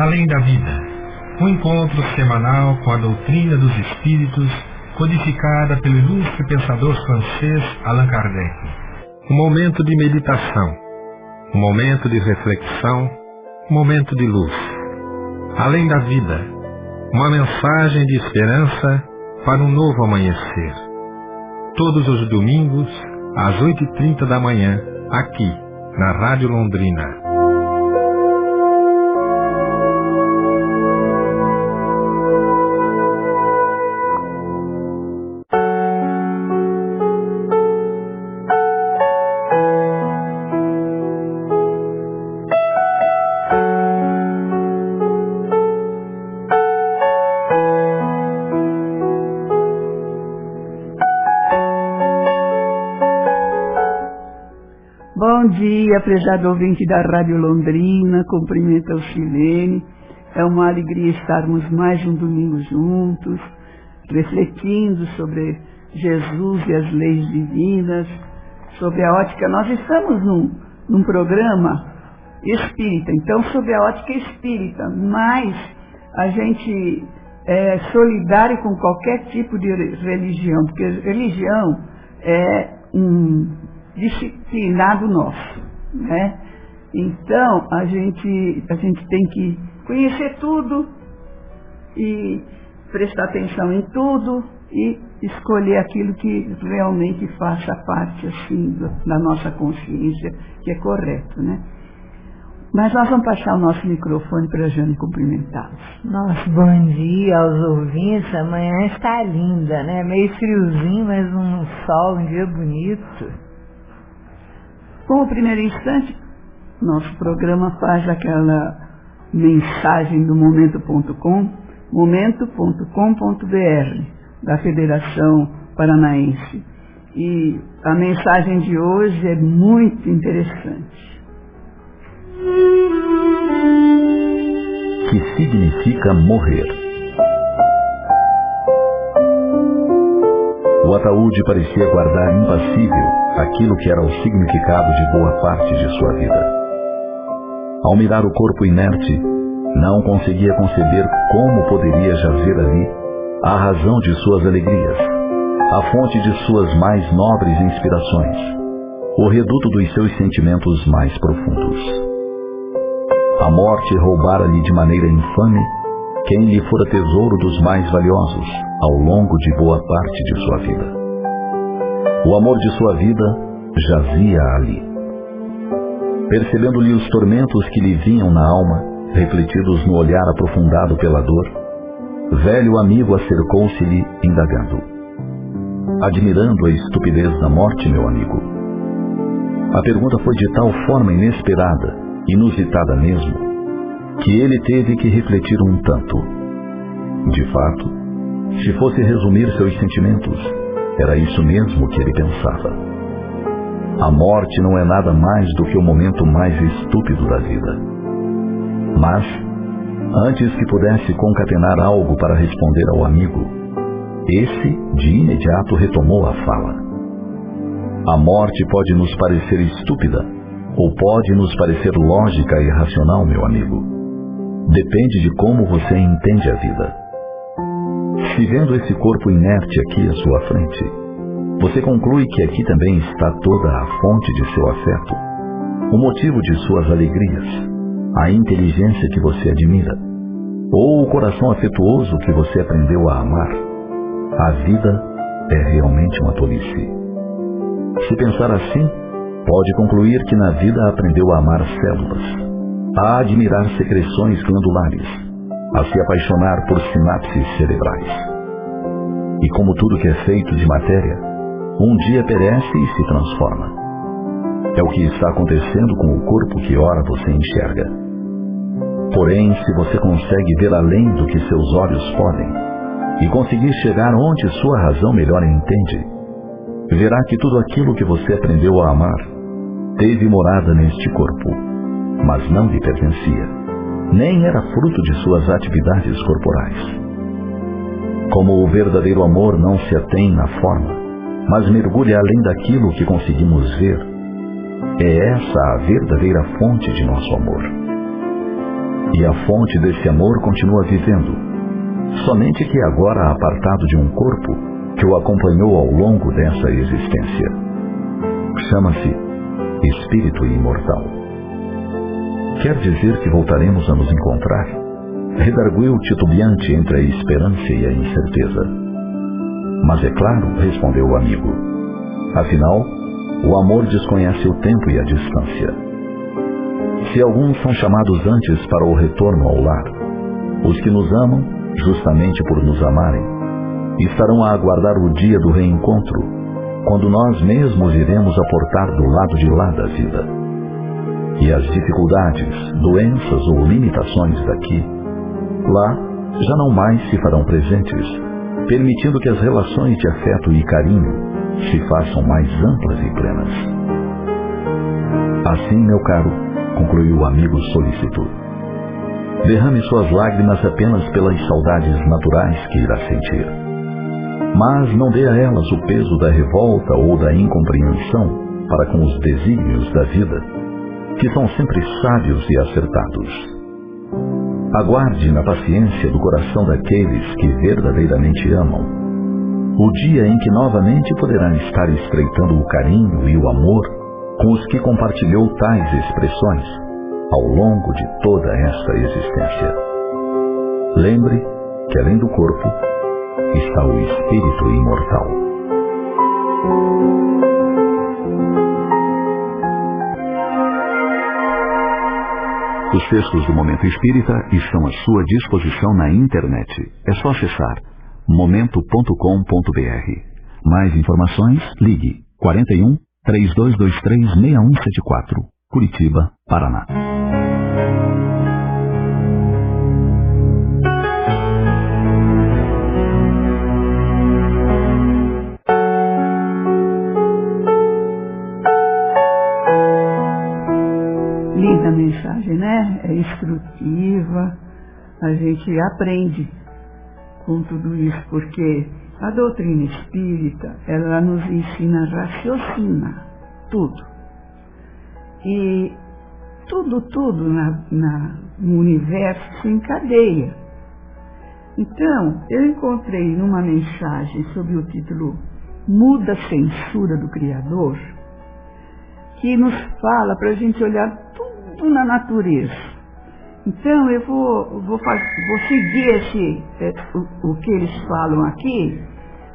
Além da Vida, um encontro semanal com a doutrina dos espíritos, codificada pelo ilustre pensador francês Allan Kardec. Um momento de meditação, um momento de reflexão, um momento de luz. Além da Vida, uma mensagem de esperança para um novo amanhecer. Todos os domingos, às 8h30 da manhã, aqui, na Rádio Londrina. Bom dia, prezado ouvinte da Rádio Londrina, cumprimento ao Silene. É uma alegria estarmos mais um domingo juntos, refletindo sobre Jesus e as leis divinas, sobre a ótica. Nós estamos num programa espírita, então sobre a ótica espírita, mas a gente é solidário com qualquer tipo de religião, porque religião é disciplinado nosso, né? Então a gente tem que conhecer tudo e prestar atenção em tudo e escolher aquilo que realmente faça parte assim da nossa consciência, que é correto, né? Mas nós vamos passar o nosso microfone para a Jane cumprimentá-los. Nossa, bom dia aos ouvintes. Amanhã está linda, né? Meio friozinho, mas um sol, um dia bonito. Como primeiro instante, nosso programa faz aquela mensagem do momento.com, momento.com.br, da Federação Paranaense. E a mensagem de hoje é muito interessante. Que significa morrer? O ataúde parecia guardar impassível aquilo que era o significado de boa parte de sua vida. Ao mirar o corpo inerte, não conseguia conceber como poderia jazer ali a razão de suas alegrias, a fonte de suas mais nobres inspirações, o reduto dos seus sentimentos mais profundos. A morte roubara-lhe de maneira infame quem lhe fora tesouro dos mais valiosos ao longo de boa parte de sua vida. O amor de sua vida jazia ali. Percebendo-lhe os tormentos que lhe vinham na alma, refletidos no olhar aprofundado pela dor, velho amigo acercou-se-lhe indagando: admirando a estupidez da morte, meu amigo? A pergunta foi de tal forma inesperada, inusitada mesmo, que ele teve que refletir um tanto. De fato, se fosse resumir seus sentimentos, era isso mesmo que ele pensava. A morte não é nada mais do que o momento mais estúpido da vida. Mas, antes que pudesse concatenar algo para responder ao amigo, esse, de imediato, retomou a fala. A morte pode nos parecer estúpida, ou pode nos parecer lógica e racional, meu amigo. Depende de como você entende a vida. Se vendo esse corpo inerte aqui à sua frente, você conclui que aqui também está toda a fonte de seu afeto, o motivo de suas alegrias, a inteligência que você admira, ou o coração afetuoso que você aprendeu a amar, a vida é realmente uma tolice. Se pensar assim, pode concluir que na vida aprendeu a amar células, a admirar secreções glandulares, a se apaixonar por sinapses cerebrais. E como tudo que é feito de matéria, um dia perece e se transforma. É o que está acontecendo com o corpo que ora você enxerga. Porém, se você consegue ver além do que seus olhos podem, e conseguir chegar onde sua razão melhor entende, verá que tudo aquilo que você aprendeu a amar teve morada neste corpo, mas não lhe pertencia, nem era fruto de suas atividades corporais. Como o verdadeiro amor não se atém na forma, mas mergulha além daquilo que conseguimos ver, é essa a verdadeira fonte de nosso amor. e a fonte desse amor continua vivendo, somente que agora apartado de um corpo que o acompanhou ao longo dessa existência. Chama-se Espírito Imortal. Quer dizer que voltaremos a nos encontrar? Redarguiu titubeante entre a esperança e a incerteza. Mas é claro, respondeu o amigo. Afinal, o amor desconhece o tempo e a distância. Se alguns são chamados antes para o retorno ao lar, os que nos amam, justamente por nos amarem, estarão a aguardar o dia do reencontro, quando nós mesmos iremos aportar do lado de lá da vida. E as dificuldades, doenças ou limitações daqui, lá, já não mais se farão presentes, permitindo que as relações de afeto e carinho se façam mais amplas e plenas. Assim, meu caro, concluiu o amigo solícito, derrame suas lágrimas apenas pelas saudades naturais que irá sentir. Mas não dê a elas o peso da revolta ou da incompreensão para com os desígnios da vida, que são sempre sábios e acertados. Aguarde na paciência do coração daqueles que verdadeiramente amam o dia em que novamente poderá estar estreitando o carinho e o amor com os que compartilhou tais expressões ao longo de toda esta existência. Lembre que além do corpo está o Espírito Imortal. Os textos do Momento Espírita estão à sua disposição na internet. É só acessar momento.com.br. Mais informações, ligue 41 3223 6174, Curitiba, Paraná. Linda mensagem, né? É instrutiva, a gente aprende com tudo isso, porque a doutrina espírita, ela nos ensina a raciocinar tudo. E tudo no universo se encadeia. Então, eu encontrei numa mensagem sob o título Muda a Censura do Criador, que nos fala para a gente olhar tudo na natureza. Então, eu vou seguir o que eles falam aqui,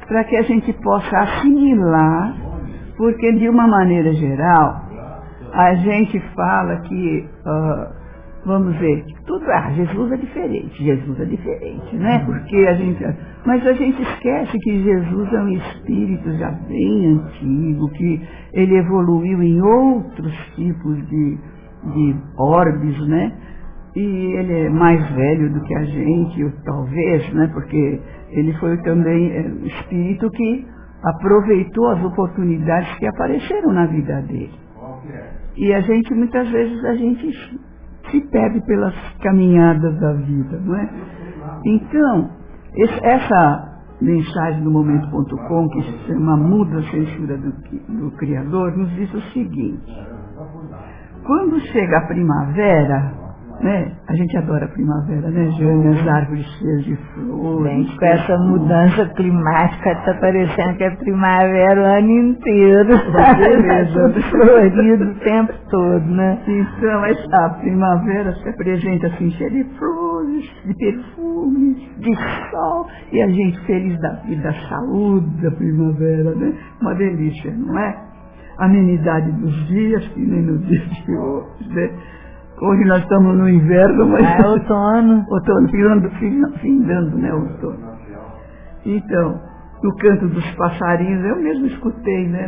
para que a gente possa assimilar, porque de uma maneira geral, a gente fala que, vamos ver, tudo, Jesus é diferente, né? Porque mas a gente esquece que Jesus é um espírito já bem antigo, que ele evoluiu em outros tipos de orbes, né? E ele é mais velho do que a gente, talvez, né? Porque ele foi também um espírito que aproveitou as oportunidades que apareceram na vida dele. E muitas vezes a gente se perde pelas caminhadas da vida, não é? Então, essa mensagem do Momento.com, que se chama Muda a Censura do Criador, nos diz o seguinte: quando chega a primavera, né? A gente adora a primavera, né, Jane? As árvores cheias de flores. Gente, com essa mudança climática, está parecendo que é primavera o ano inteiro. Tudo florido o tempo todo, né? Então, essa primavera se apresenta assim, cheia de flores, de perfumes, de sol. E a gente feliz da vida, da saúde da primavera, né? Uma delícia, não é? A amenidade dos dias, que nem no dia de hoje, né? Hoje nós estamos no inverno, mas... É outono. Outono, findando, né, outono. Então, no canto dos passarinhos, eu mesmo escutei, né,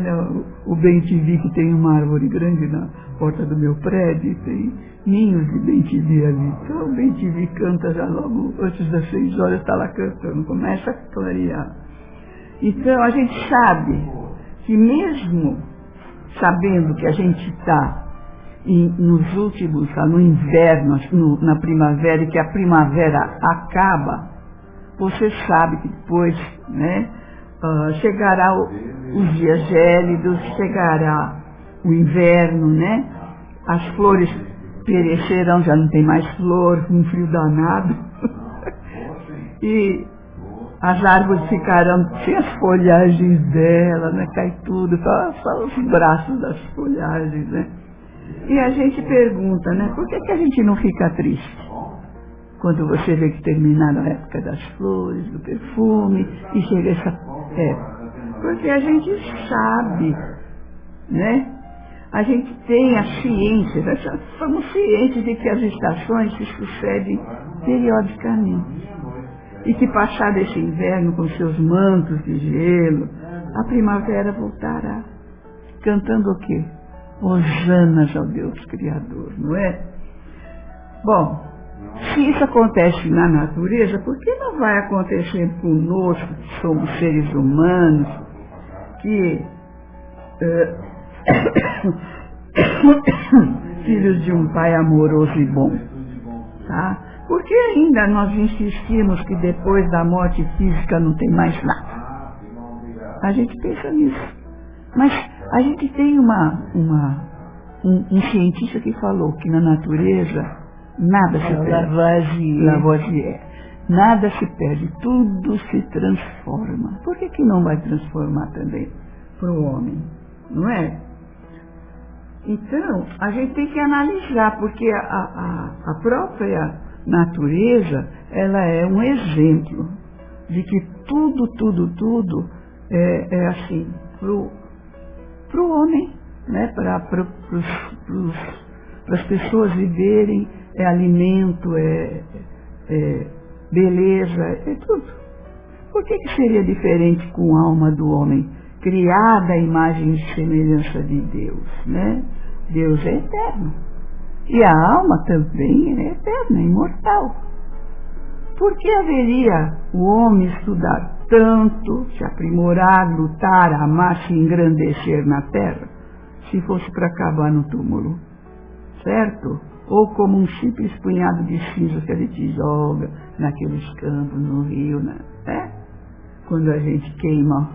o bem-te-vi, que tem uma árvore grande na porta do meu prédio, e tem ninhos de bem-te-vi ali. Então, o bem-te-vi canta já logo antes das 6 horas, está lá cantando, começa a clarear. Então, a gente sabe que mesmo sabendo que a gente está nos últimos, no inverno, na primavera, e que a primavera acaba, você sabe que depois, né, chegará os dias gélidos, chegará o inverno, né, as flores perecerão, já não tem mais flor, um frio danado. E as árvores ficarão sem as folhagens dela, né? Cai tudo, só os braços das folhagens, né? E a gente pergunta, né? Por que a gente não fica triste? Quando você vê que terminaram a época das flores, do perfume, e chega essa época. Porque a gente sabe, né? A gente tem a ciência, nós somos cientes de que as estações se sucedem periodicamente. E que passado esse inverno com seus mantos de gelo, a primavera voltará. Cantando o quê? Hosanas ao Deus Criador, não é? Bom, se isso acontece na natureza, por que não vai acontecer conosco, que somos seres humanos, que filhos de um pai amoroso e bom, tá? Porque ainda nós insistimos que depois da morte física não tem mais nada. A gente pensa nisso. Mas a gente tem um cientista que falou que na natureza nada se perde. Lavoisier. Nada se perde, tudo se transforma. Por que não vai transformar também para o homem? Não é? Então, a gente tem que analisar, porque a própria natureza, ela é um exemplo de que tudo é assim, para o homem, né? Para as pessoas viverem, é alimento, é beleza, é tudo. Por que seria diferente com a alma do homem, criada à imagem e semelhança de Deus, né? Deus é eterno. E a alma também é eterna, é imortal. Por que haveria o homem estudar tanto, se aprimorar, lutar, amar, se engrandecer na terra, se fosse para acabar no túmulo? Certo? Ou como um simples punhado de cinza que a gente joga naqueles campos, no rio, né? Quando a gente queima,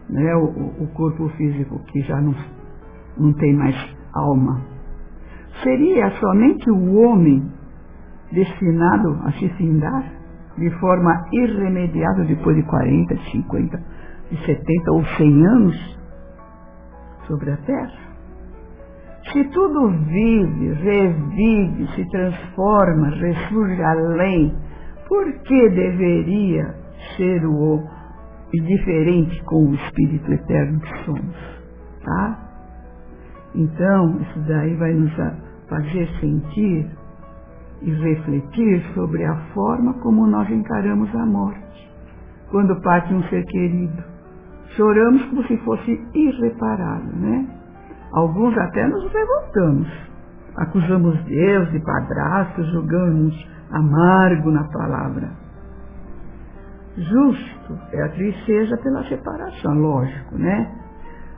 né, o corpo físico, que já não tem mais alma. Seria somente o homem destinado a se findar de forma irremediável depois de 40, de 50, de 70 ou 100 anos sobre a Terra? Se tudo vive, revive, se transforma, ressurge além, por que deveria ser diferente com o Espírito Eterno que somos? Tá? Então, isso daí vai nos fazer sentir e refletir sobre a forma como nós encaramos a morte. Quando parte um ser querido, choramos como se fosse irreparável, né? Alguns até nos revoltamos, acusamos Deus de padrasto, julgamos amargo na palavra. Justo é a tristeza pela separação, lógico, né?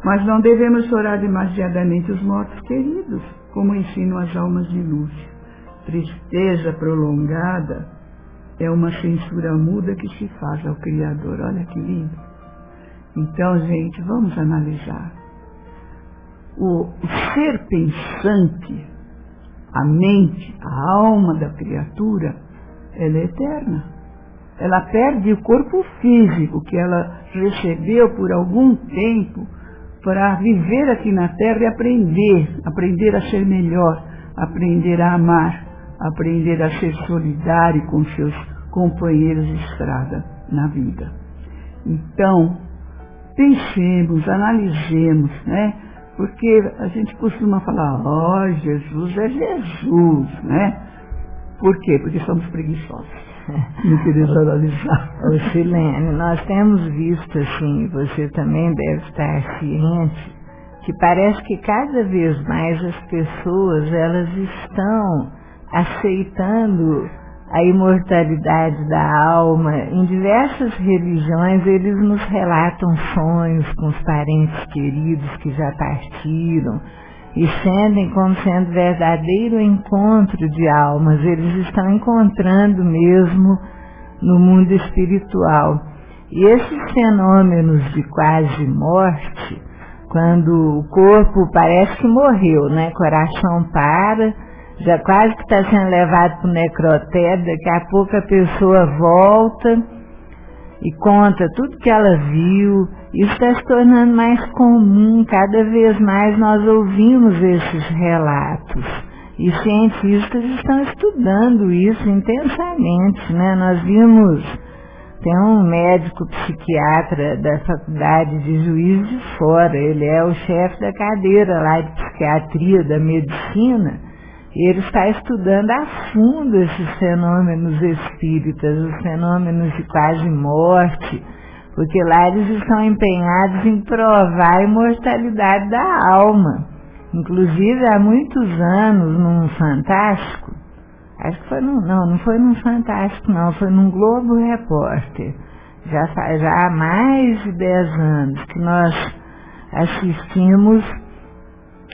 Mas não devemos chorar demasiadamente os mortos queridos, como ensinam as almas de luz. Tristeza prolongada é uma censura muda que se faz ao Criador. Olha que lindo. Então, gente, vamos analisar. O ser pensante, a mente, a alma da criatura, ela é eterna. Ela perde o corpo físico que ela recebeu por algum tempo para viver aqui na Terra e aprender a ser melhor, aprender a amar, aprender a ser solidário com seus companheiros de estrada na vida. Então, pensemos, analisemos, né? Porque a gente costuma falar, Jesus é Jesus, né? Por quê? Porque somos preguiçosos. Não queremos analisar. Ô Silene, nós temos visto assim, você também deve estar ciente, que parece que cada vez mais as pessoas, elas estão aceitando a imortalidade da alma. Em diversas religiões eles nos relatam sonhos com os parentes queridos que já partiram e sentem como sendo verdadeiro encontro de almas. Eles estão encontrando mesmo no mundo espiritual. E esses fenômenos de quase morte, quando o corpo parece que morreu, né? Coração para já quase que está sendo levado para o necrotério, daqui a pouco a pessoa volta e conta tudo que ela viu. Isso está se tornando mais comum, cada vez mais nós ouvimos esses relatos. E cientistas estão estudando isso intensamente, né? Nós vimos, tem um médico psiquiatra da Faculdade de Juiz de Fora, ele é o chefe da cadeira lá de psiquiatria da medicina, e ele está estudando a fundo esses fenômenos espíritas, os fenômenos de quase morte, porque lá eles estão empenhados em provar a imortalidade da alma. Inclusive, há muitos anos, num Fantástico, acho que foi não foi num Fantástico não, foi num Globo Repórter, já há mais de 10 anos que nós assistimos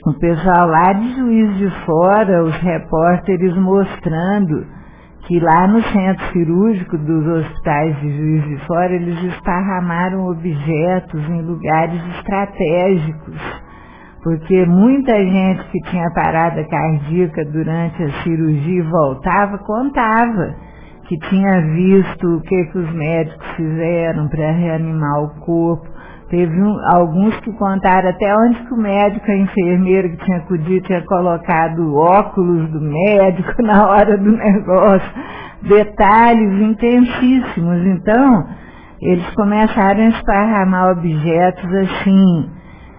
o pessoal lá de Juiz de Fora, os repórteres mostrando que lá no centro cirúrgico dos hospitais de Juiz de Fora eles esparramaram objetos em lugares estratégicos, porque muita gente que tinha parada cardíaca durante a cirurgia e voltava, contava que tinha visto o que os médicos fizeram para reanimar o corpo. Teve alguns que contaram até onde que o médico, a enfermeira que tinha acudido, tinha colocado o óculos do médico na hora do negócio. Detalhes intensíssimos. Então, eles começaram a esparramar objetos assim,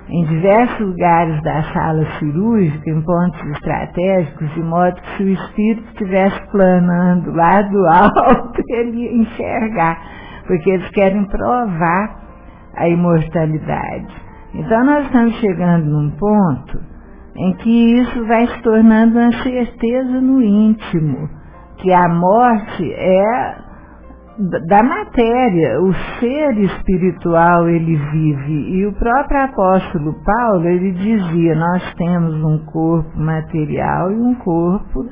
em diversos lugares da sala cirúrgica, em pontos estratégicos, de modo que se o espírito estivesse planando lá do alto, ele ia enxergar, porque eles querem provar a imortalidade. Então nós estamos chegando num ponto em que isso vai se tornando uma certeza no íntimo, que a morte é da matéria, o ser espiritual ele vive, e o próprio apóstolo Paulo, ele dizia, nós temos um corpo material e um corpo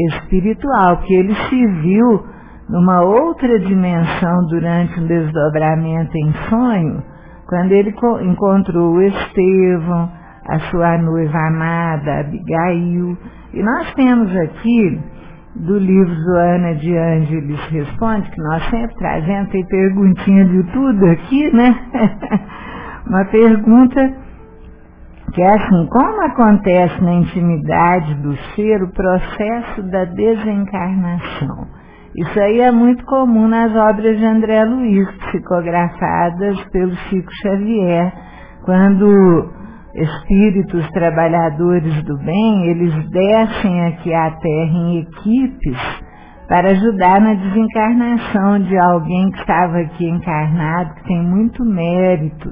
espiritual, que ele se viu numa outra dimensão durante um desdobramento em sonho, quando ele encontrou o Estevão, a sua noiva amada, Abigail. E nós temos aqui, do livro Joana de Ângeles Responde, que nós sempre trazemos, tem perguntinha de tudo aqui, né? Uma pergunta que é assim, como acontece na intimidade do ser o processo da desencarnação? Isso aí é muito comum nas obras de André Luiz, psicografadas pelo Chico Xavier, quando espíritos trabalhadores do bem, eles descem aqui à Terra em equipes para ajudar na desencarnação de alguém que estava aqui encarnado, que tem muito mérito,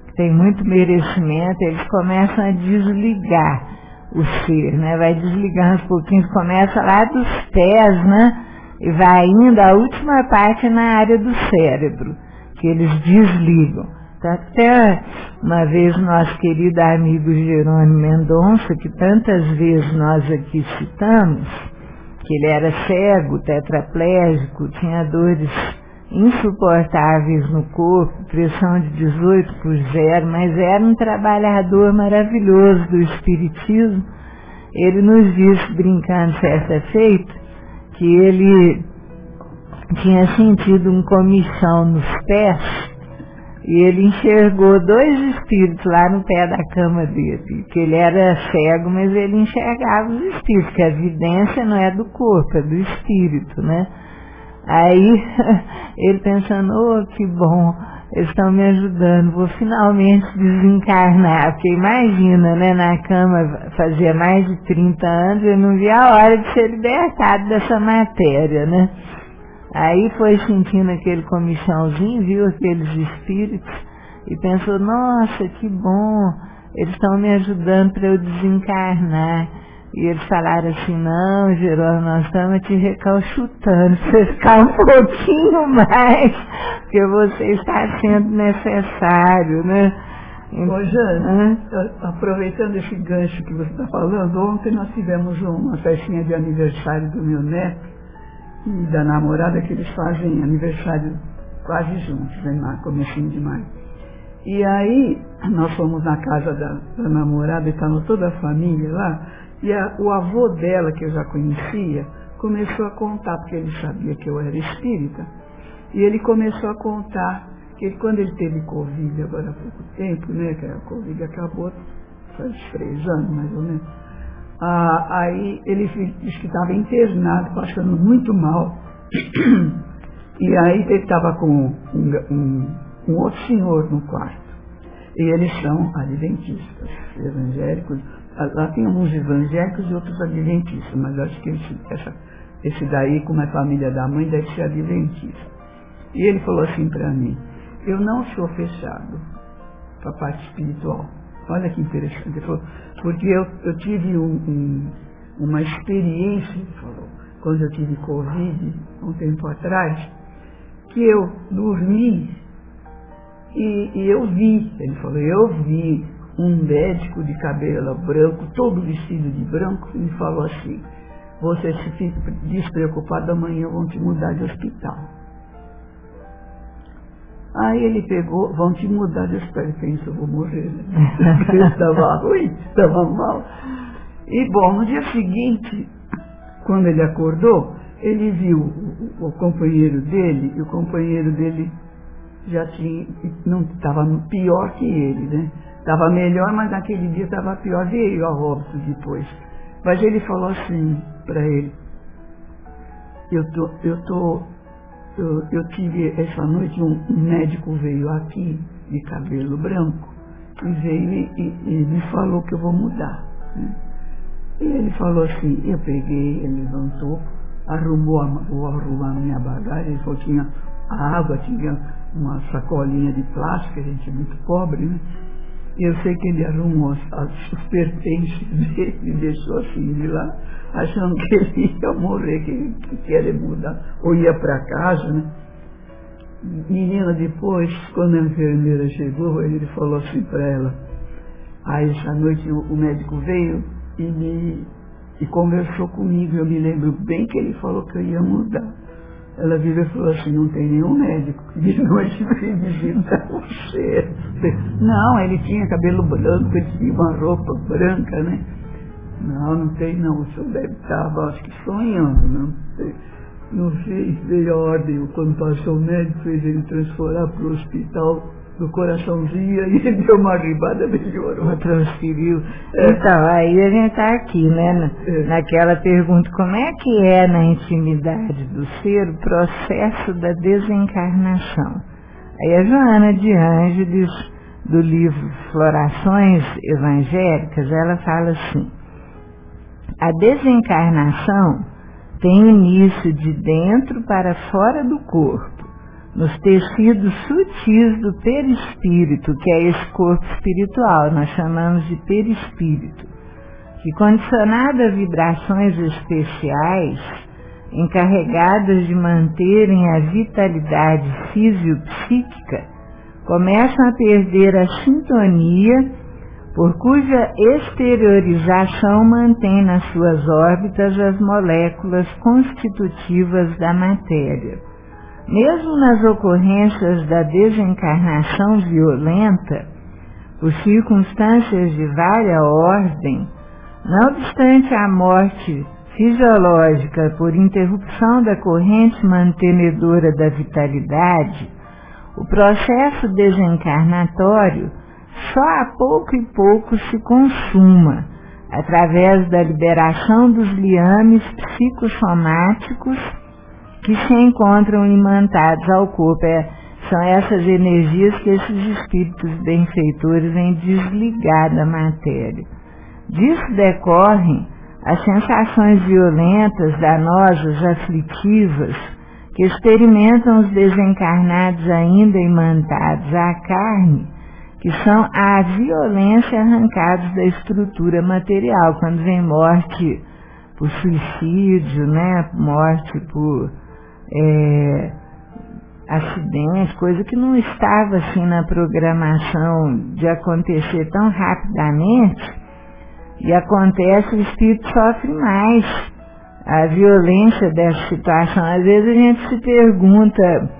que tem muito merecimento. Eles começam a desligar o ser, né? Vai desligando aos pouquinhos, começa lá dos pés, né? E vai indo, a última parte na área do cérebro, que eles desligam. Até uma vez nosso querido amigo Jerônimo Mendonça, que tantas vezes nós aqui citamos, que ele era cego, tetraplégico, tinha dores insuportáveis no corpo, pressão de 18/0, mas era um trabalhador maravilhoso do espiritismo. Ele nos disse, brincando certa feita, que ele tinha sentido um comichão nos pés e ele enxergou 2 espíritos lá no pé da cama dele, que ele era cego, mas ele enxergava os espíritos, que a evidência não é do corpo, é do espírito, né? Aí ele pensando, oh, que bom, eles estão me ajudando, vou finalmente desencarnar, porque imagina, né, na cama fazia mais de 30 anos, eu não via a hora de ser libertado dessa matéria, né? Aí foi sentindo aquele comichãozinho, viu aqueles espíritos e pensou, nossa, que bom, eles estão me ajudando para eu desencarnar. E eles falaram assim, não, Jerônimo, nós estamos te recalchutando, para você ficar um pouquinho mais, porque você está sendo necessário, né? Ô, Jane, aproveitando esse gancho que você está falando, ontem nós tivemos uma festinha de aniversário do meu neto e da namorada, que eles fazem aniversário quase juntos, né, comecinho de maio. E aí, nós fomos na casa da namorada e estava toda a família lá, E o avô dela, que eu já conhecia, começou a contar, porque ele sabia que eu era espírita, e ele começou a contar que quando ele teve Covid agora há pouco tempo, né, que a Covid acabou faz 3 anos mais ou menos, aí ele disse que estava internado, passando muito mal, e aí ele estava com um outro senhor no quarto, e eles são adventistas, evangélicos. Lá tem uns evangélicos e outros adventistas, mas acho que esse daí, como é família da mãe, deve ser adventista. E ele falou assim para mim: eu não sou fechado para a parte espiritual. Olha que interessante. Ele falou, porque eu tive uma experiência, ele falou, quando eu tive Covid, um tempo atrás, que eu dormi e eu vi, ele falou, eu vi um médico de cabelo branco, todo vestido de branco, e me falou assim: você se fica despreocupado, amanhã vão te mudar de hospital. Aí ele pegou, vão te mudar de hospital. Ele pensou, eu vou morrer, né? Estava ruim, estava mal. E bom, no dia seguinte, quando ele acordou, ele viu o companheiro dele, e o companheiro dele já não estava pior que ele, né? Estava melhor, mas naquele dia estava pior, veio a óbito depois. Mas ele falou assim para ele: eu tive essa noite, um médico veio aqui de cabelo branco e veio e me falou que eu vou mudar, né? E ele falou assim, eu peguei, ele levantou, vou arrumar minha bagagem, ele falou, tinha água, tinha uma sacolinha de plástico, a gente é muito pobre, né? E eu sei que ele arrumou os pertences dele e deixou assim de lá, achando que ele ia morrer, que queria mudar, ou ia para casa, né? Menina, depois, quando a enfermeira chegou, ele falou assim para ela, aí essa noite o médico veio e conversou comigo, eu me lembro bem que ele falou que eu ia mudar. Ela virou e falou assim, não tem nenhum médico que de noite veio visitar você. Não, ele tinha cabelo branco, ele tinha uma roupa branca, né? Não tem não, o senhor deve estar, acho que sonhando, não fez, veio a ordem, quando passou o médico, fez ele transferir para o hospital do coraçãozinho, e ele deu uma ribada, melhorou. Transferiu. Então, aí a gente está aqui, né, naquela pergunta, como é que é na intimidade do ser o processo da desencarnação? Aí a Joana de Ângeles, do livro Florações Evangélicas, ela fala assim: a desencarnação tem início de dentro para fora do corpo, nos tecidos sutis do perispírito, que é esse corpo espiritual, nós chamamos de perispírito, que, condicionado a vibrações especiais, encarregadas de manterem a vitalidade fisiopsíquica, começam a perder a sintonia, por cuja exteriorização mantém nas suas órbitas as moléculas constitutivas da matéria. Mesmo nas ocorrências da desencarnação violenta, por circunstâncias de vária ordem, não obstante a morte fisiológica por interrupção da corrente mantenedora da vitalidade, o processo desencarnatório só a pouco e pouco se consuma, através da liberação dos liames psicossomáticos que se encontram imantados ao corpo. São essas energias que esses espíritos benfeitores vêm desligar da matéria. Disso decorrem as sensações violentas, danosas, aflitivas, que experimentam os desencarnados ainda imantados à carne, que são a violência arrancados da estrutura material, quando vem morte por suicídio, né? Morte por acidente, coisa que não estava assim na programação de acontecer tão rapidamente, e acontece, o espírito sofre mais a violência dessa situação. Às vezes a gente se pergunta,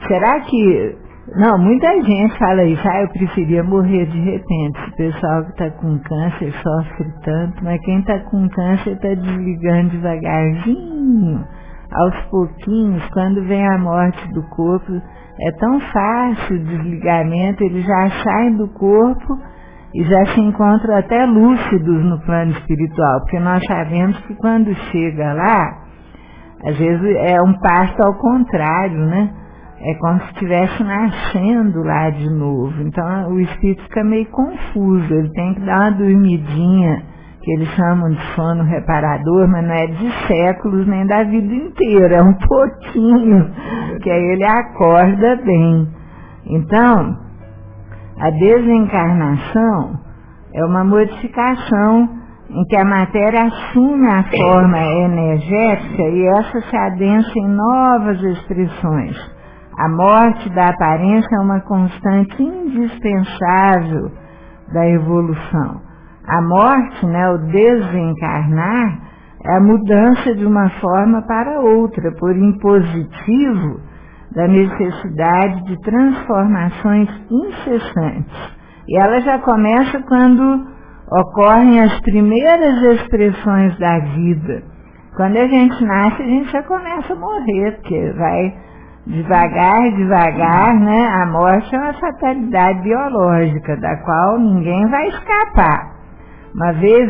será que Não, muita gente fala isso, eu preferia morrer de repente. O pessoal que está com câncer sofre tanto, mas quem está com câncer está desligando devagarzinho, aos pouquinhos. Quando vem a morte do corpo, é tão fácil o desligamento, eles já saem do corpo e já se encontram até lúcidos no plano espiritual, porque nós sabemos que quando chega lá, às vezes é um passo ao contrário, né? É como se estivesse nascendo lá de novo. Então o espírito fica meio confuso, ele tem que dar uma dormidinha, que eles chamam de sono reparador, mas não é de séculos nem da vida inteira, é um pouquinho, que aí ele acorda bem. Então, a desencarnação é uma modificação em que a matéria assume a forma energética e essa se adensa em novas expressões. A morte da aparência é uma constante indispensável da evolução. A morte, o desencarnar, é a mudança de uma forma para outra, por impositivo da necessidade de transformações incessantes. E ela já começa quando ocorrem as primeiras expressões da vida. Quando a gente nasce, a gente já começa a morrer, porque vai devagar, né? A morte é uma fatalidade biológica, da qual ninguém vai escapar. Uma vez,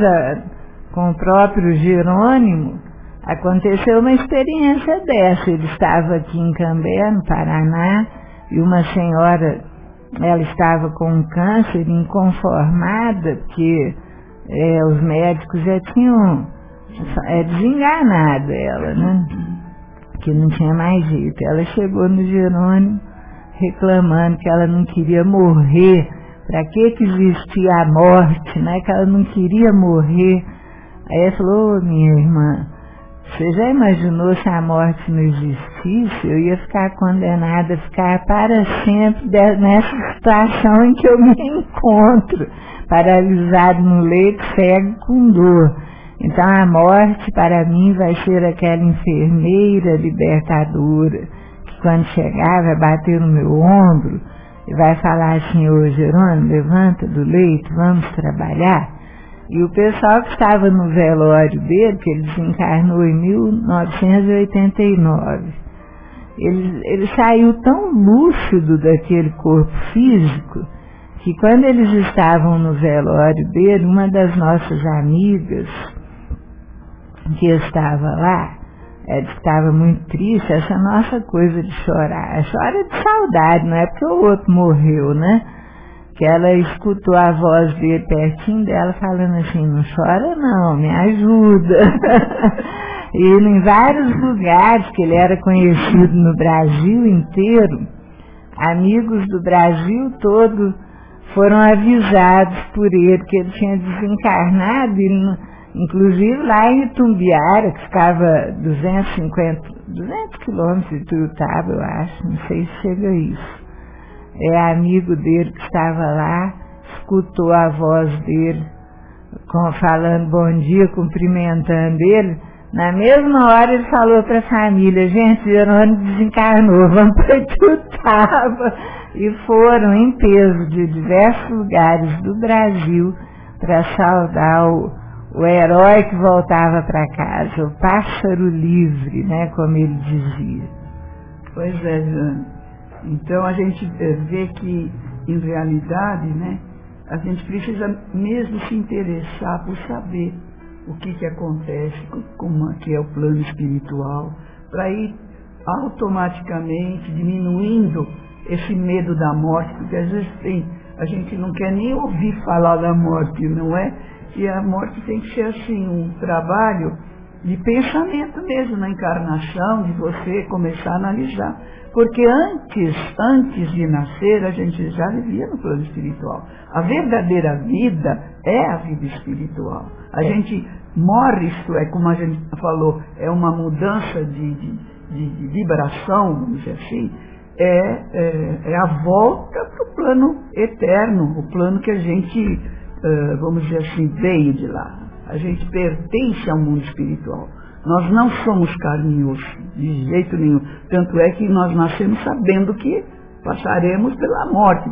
com o próprio Jerônimo, aconteceu uma experiência dessa. Ele estava aqui em Cambé, no Paraná, e uma senhora, ela estava com um câncer inconformada, porque os médicos já tinham desenganado ela, né? Que não tinha mais jeito. Ela chegou no Jerônimo reclamando que ela não queria morrer. Para que existia a morte, né? Que ela não queria morrer. Aí ela falou: minha irmã, você já imaginou se a morte não existisse? Eu ia ficar condenada a ficar para sempre nessa situação em que eu me encontro, paralisado no leito, cego com dor. Então a morte para mim vai ser aquela enfermeira libertadora, que quando chegar vai bater no meu ombro e vai falar assim: ô Jerônimo, levanta do leito, vamos trabalhar. E o pessoal que estava no velório dele, que ele desencarnou em 1989, ele saiu tão lúcido daquele corpo físico, que quando eles estavam no velório dele, uma das nossas amigas que estava lá, estava muito triste, essa nossa coisa de chorar, chora de saudade, não é porque o outro morreu, né? Que ela escutou a voz dele pertinho dela falando assim: não chora não, me ajuda. E em vários lugares que ele era conhecido no Brasil inteiro, amigos do Brasil todo foram avisados por ele que ele tinha desencarnado, inclusive lá em Itumbiara, que ficava 200 quilômetros de Tuiutaba, eu acho, não sei se chega a isso. Amigo dele que estava lá, escutou a voz dele falando bom dia, cumprimentando ele. Na mesma hora ele falou para a família: gente, Jerônimo desencarnou, vamos para Tuiutaba. E foram em peso de diversos lugares do Brasil para saudar o herói que voltava para casa, o pássaro livre, né, como ele dizia. Pois é, Jane. Então a gente vê que, em realidade, né, a gente precisa mesmo se interessar por saber o que acontece, como que é o plano espiritual, para ir automaticamente diminuindo esse medo da morte, porque às vezes a gente não quer nem ouvir falar da morte, não é? E a morte tem que ser assim, um trabalho de pensamento mesmo na encarnação, de você começar a analisar. Porque antes de nascer, a gente já vivia no plano espiritual. A verdadeira vida é a vida espiritual. A gente morre, isto é, como a gente falou, é uma mudança de vibração, vamos dizer assim, é a volta para o plano eterno, o plano que a gente, vamos dizer assim, veio de lá. A gente pertence ao mundo espiritual. Nós não somos carne e osso, de jeito nenhum. Tanto é que nós nascemos sabendo que passaremos pela morte,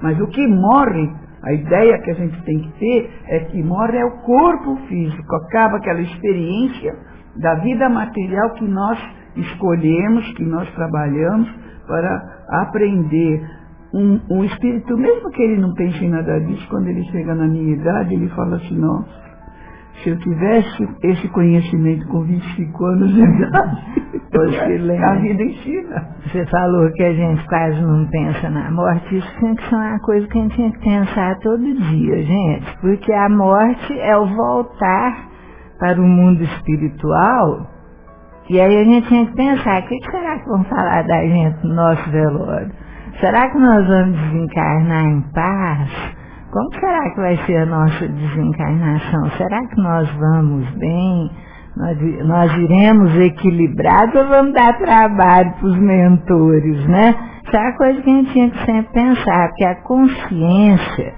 mas o que morre, a ideia que a gente tem que ter é que morre é o corpo físico, acaba aquela experiência da vida material que nós escolhemos, que nós trabalhamos para aprender. Um espírito, mesmo que ele não pense em nada disso, quando ele chega na minha idade, ele fala assim, nossa, se eu tivesse esse conhecimento com 25 anos de idade, a vida ensina. Você falou que a gente quase não pensa na morte, isso tem que ser uma coisa que a gente tinha que pensar todo dia, gente, porque a morte é o voltar para o mundo espiritual, e aí a gente tinha que pensar, o que será que vão falar da gente no nosso velório? Será que nós vamos desencarnar em paz? Como será que vai ser a nossa desencarnação? Será que nós vamos bem? Nós iremos equilibrados ou vamos dar trabalho para os mentores, né? Isso é uma coisa que a gente tinha que sempre pensar, porque a consciência,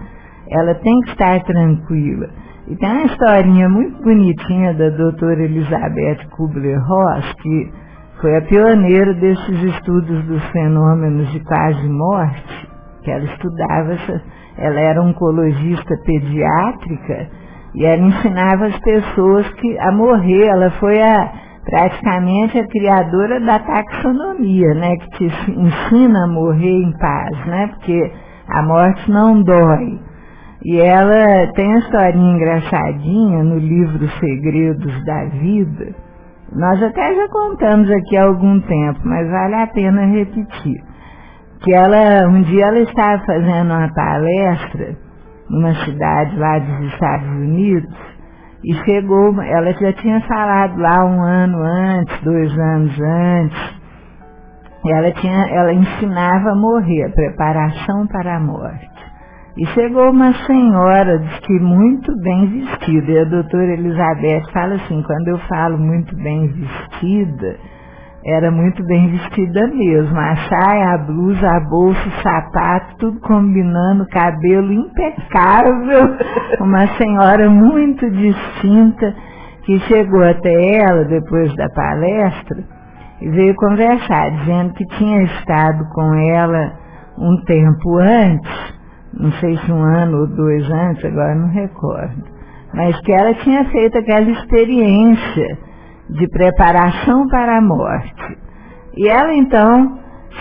ela tem que estar tranquila. E tem uma historinha muito bonitinha da doutora Elizabeth Kubler-Ross, que foi a pioneira desses estudos dos fenômenos de quase morte, que ela estudava, ela era oncologista pediátrica, e ela ensinava as pessoas a morrer. Ela foi praticamente a criadora da taxonomia, né, que te ensina a morrer em paz, né, porque a morte não dói. E ela tem uma historinha engraçadinha no livro Segredos da Vida. Nós até já contamos aqui há algum tempo, mas vale a pena repetir. Que um dia ela estava fazendo uma palestra numa cidade lá dos Estados Unidos, e chegou, ela já tinha falado lá 1 ano antes, 2 anos antes, e ela ensinava a morrer, a preparação para a morte. E chegou uma senhora, diz que muito bem vestida, e a doutora Elizabeth fala assim, quando eu falo muito bem vestida, era muito bem vestida mesmo, a saia, a blusa, a bolsa, o sapato, tudo combinando, cabelo impecável, uma senhora muito distinta, que chegou até ela depois da palestra e veio conversar, dizendo que tinha estado com ela um tempo antes, não sei se 1 ano ou 2 antes, agora não recordo, mas que ela tinha feito aquela experiência de preparação para a morte. E ela então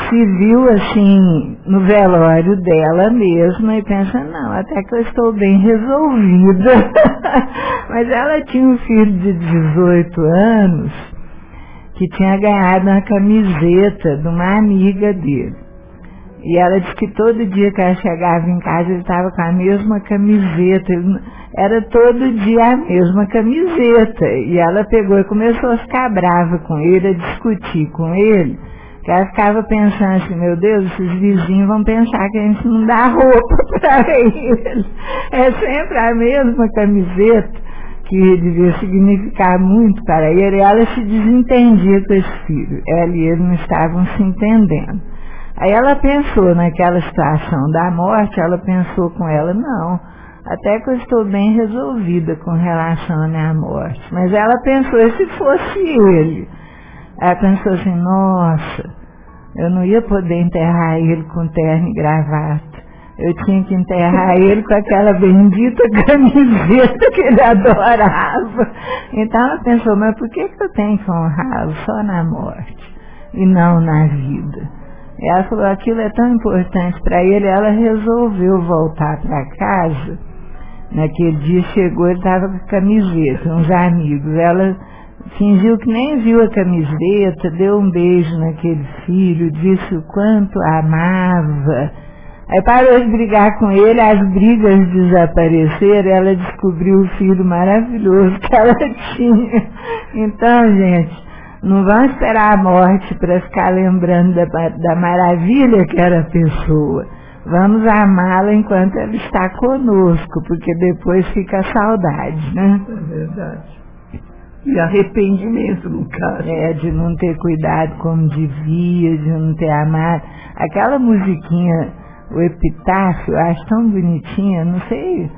se viu assim no velório dela mesma e pensa, não, até que eu estou bem resolvida. Mas ela tinha um filho de 18 anos que tinha ganhado uma camiseta de uma amiga dele. E ela disse que todo dia que ela chegava em casa, ele estava com a mesma camiseta, era todo dia a mesma camiseta. E ela pegou e começou a ficar brava com ele, a discutir com ele, que ela ficava pensando assim, meu Deus, esses vizinhos vão pensar que a gente não dá roupa para eles. É sempre a mesma camiseta, que devia significar muito para ele. E ela se desentendia com esse filho, ela e ele não estavam se entendendo. Aí ela pensou naquela situação da morte, ela pensou com ela, não, até que eu estou bem resolvida com relação à minha morte. Mas ela pensou, e se fosse ele? Ela pensou assim, nossa, eu não ia poder enterrar ele com terno e gravata. Eu tinha que enterrar ele com aquela bendita camiseta que ele adorava. Então ela pensou, mas por que eu tenho que honrá-lo só na morte e não na vida? E ela falou, aquilo é tão importante para ele, ela resolveu voltar para casa. Naquele dia chegou, ele estava com a camiseta, uns amigos. Ela fingiu que nem viu a camiseta, deu um beijo naquele filho, disse o quanto amava. Aí parou de brigar com ele, as brigas desapareceram, ela descobriu o filho maravilhoso que ela tinha. Então, gente, não vamos esperar a morte para ficar lembrando da maravilha que era a pessoa. Vamos amá-la enquanto ela está conosco, porque depois fica a saudade, né? É verdade. E arrependimento, no caso. De não ter cuidado como devia, de não ter amado. Aquela musiquinha, o Epitáfio, eu acho tão bonitinha, não sei...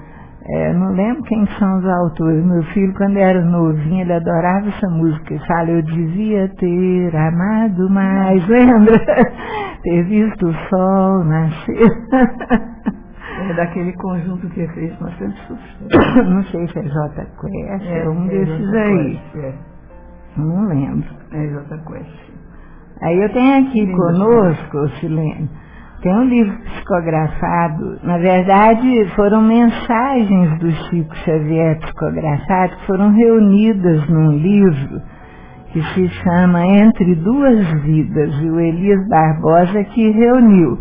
não lembro quem são os autores. Meu filho, quando era novinho, ele adorava essa música. Ele fala, eu devia ter amado mais. Lembra? ter visto o sol nascer. É daquele conjunto que fez bastante sucesso. Não sei se é J Quest, é um desses aí. Não lembro. É J Quest. Aí eu tenho aqui conosco, Silene, tem um livro psicografado, na verdade foram mensagens do Chico Xavier psicografadas que foram reunidas num livro que se chama Entre Duas Vidas, e o Elias Barbosa que reuniu.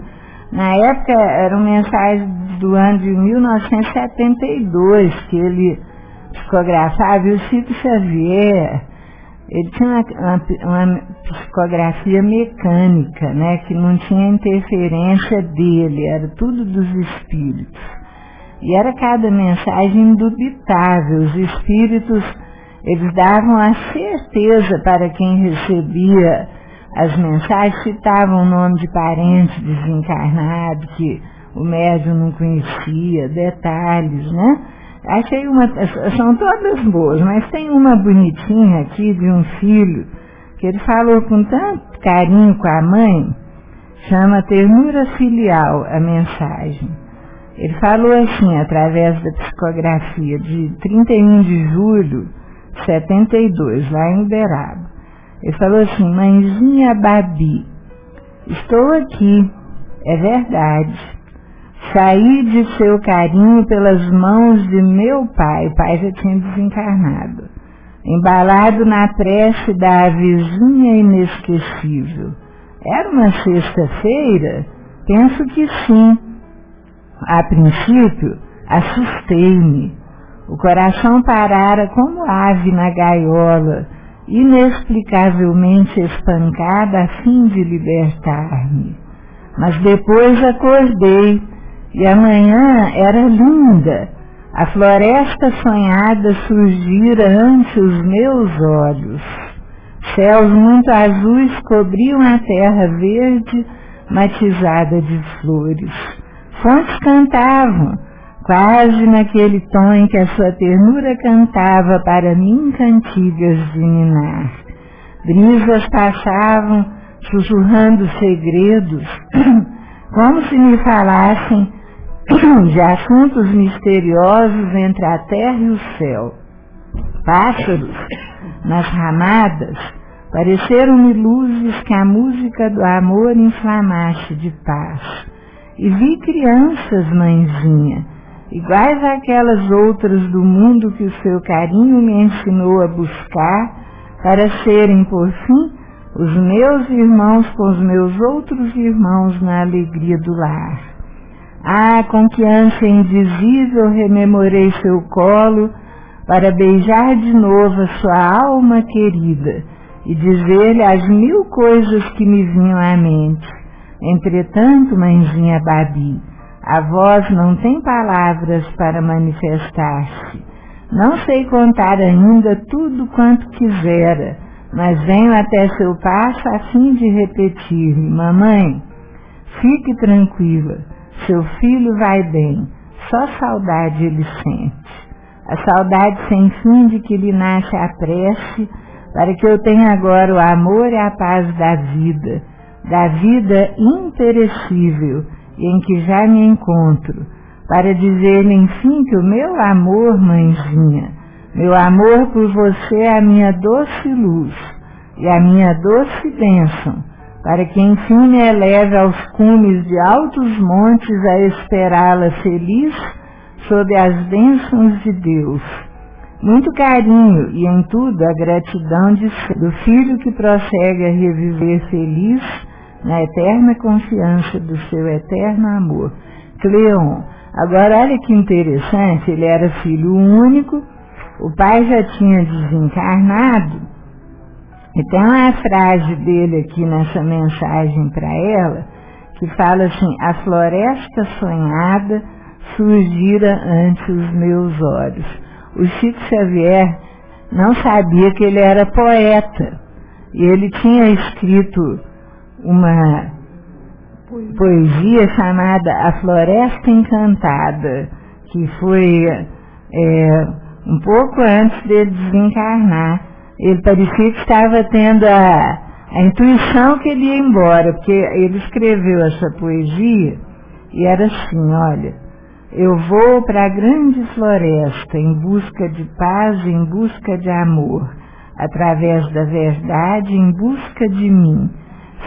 Na época eram mensagens do ano de 1972 que ele psicografava, e o Chico Xavier, ele tinha uma psicografia mecânica, né, que não tinha interferência dele, era tudo dos espíritos. E era cada mensagem indubitável, os espíritos, eles davam a certeza para quem recebia as mensagens, citavam o nome de parente desencarnado, que o médium não conhecia, detalhes, né? Achei são todas boas, mas tem uma bonitinha aqui de um filho, que ele falou com tanto carinho com a mãe, chama Ternura Filial a mensagem. Ele falou assim, através da psicografia, de 31 de julho de 72, lá em Uberaba. Ele falou assim: mãezinha Babi, estou aqui, é verdade. Saí de seu carinho pelas mãos de meu pai, o pai já tinha desencarnado, embalado na prece da avezinha inesquecível. Era uma sexta-feira? Penso que sim. A princípio, assustei-me. O coração parara como ave na gaiola, inexplicavelmente espancada a fim de libertar-me. Mas depois acordei, e a manhã era linda. A floresta sonhada surgira ante os meus olhos. Céus muito azuis cobriam a terra verde, matizada de flores. Fontes cantavam, quase naquele tom em que a sua ternura cantava para mim cantigas de ninar. Brisas passavam, sussurrando segredos, como se me falassem de assuntos misteriosos entre a terra e o céu. Pássaros, nas ramadas, pareceram-me luzes que a música do amor inflamasse de paz. E vi crianças, mãezinha, iguais àquelas outras do mundo que o seu carinho me ensinou a buscar, para serem, por fim, os meus irmãos com os meus outros irmãos na alegria do lar. Ah, com que ânsia indizível rememorei seu colo, para beijar de novo a sua alma querida e dizer-lhe as 1000 coisas que me vinham à mente. Entretanto, mãezinha Babi, a voz não tem palavras para manifestar-se. Não sei contar ainda tudo quanto quisera, mas venho até seu passo a fim de repetir-lhe: mamãe, fique tranquila, seu filho vai bem, só saudade ele sente. A saudade sem fim de que lhe nasce a prece, para que eu tenha agora o amor e a paz da vida imperecível em que já me encontro, para dizer-lhe enfim que o meu amor, mãezinha, meu amor por você é a minha doce luz e a minha doce bênção, para que enfim me eleve aos cumes de altos montes a esperá-la feliz sob as bênçãos de Deus. Muito carinho e em tudo a gratidão do filho que prossegue a reviver feliz na eterna confiança do seu eterno amor. Cleon. Agora olha que interessante, ele era filho único, o pai já tinha desencarnado, e tem uma frase dele aqui nessa mensagem para ela, que fala assim: a floresta sonhada surgira ante os meus olhos. O Chico Xavier não sabia que ele era poeta, e ele tinha escrito uma poesia chamada A Floresta Encantada, que foi um pouco antes dele desencarnar. Ele parecia que estava tendo a intuição que ele ia embora, porque ele escreveu essa poesia e era assim, olha, eu vou para a grande floresta em busca de paz, em busca de amor, através da verdade, em busca de mim.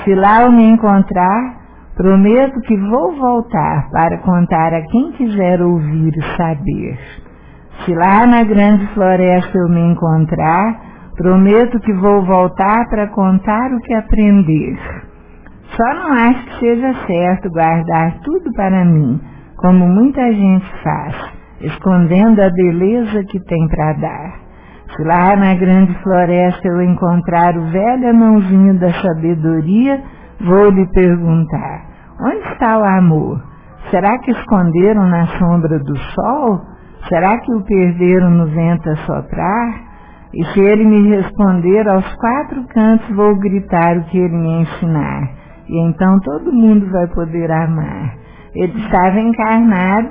Se lá eu me encontrar, prometo que vou voltar para contar a quem quiser ouvir e saber. Se lá na grande floresta eu me encontrar, prometo que vou voltar para contar o que aprender. Só não acho que seja certo guardar tudo para mim, como muita gente faz, escondendo a beleza que tem para dar. Se lá na grande floresta eu encontrar o velho anãozinho da sabedoria, vou lhe perguntar, onde está o amor? Será que esconderam na sombra do sol? Será que o perderam no vento a soprar? E se ele me responder, aos 4 cantos vou gritar o que ele me ensinar. E então todo mundo vai poder amar. Ele estava encarnado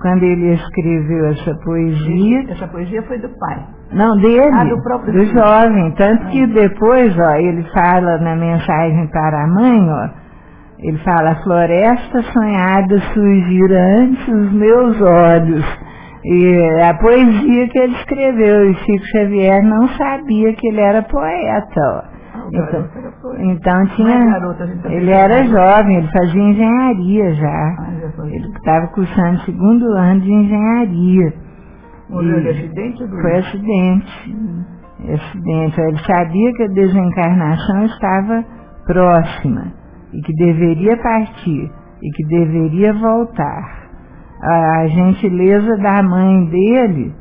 quando ele escreveu essa poesia. Essa poesia foi do pai? Não, dele, do próprio do jovem. Tanto que depois, ó, ele fala na mensagem para a mãe, ó, ele fala, a floresta sonhada surgira antes os meus olhos. E a poesia que ele escreveu, e Chico Xavier não sabia que ele era poeta. Então tinha, ele era jovem, ele fazia engenharia já. Ele estava cursando 2º ano de engenharia. Morreu de acidente? Foi acidente. Ele sabia que a desencarnação estava próxima e que deveria partir e que deveria voltar. A gentileza da mãe dele,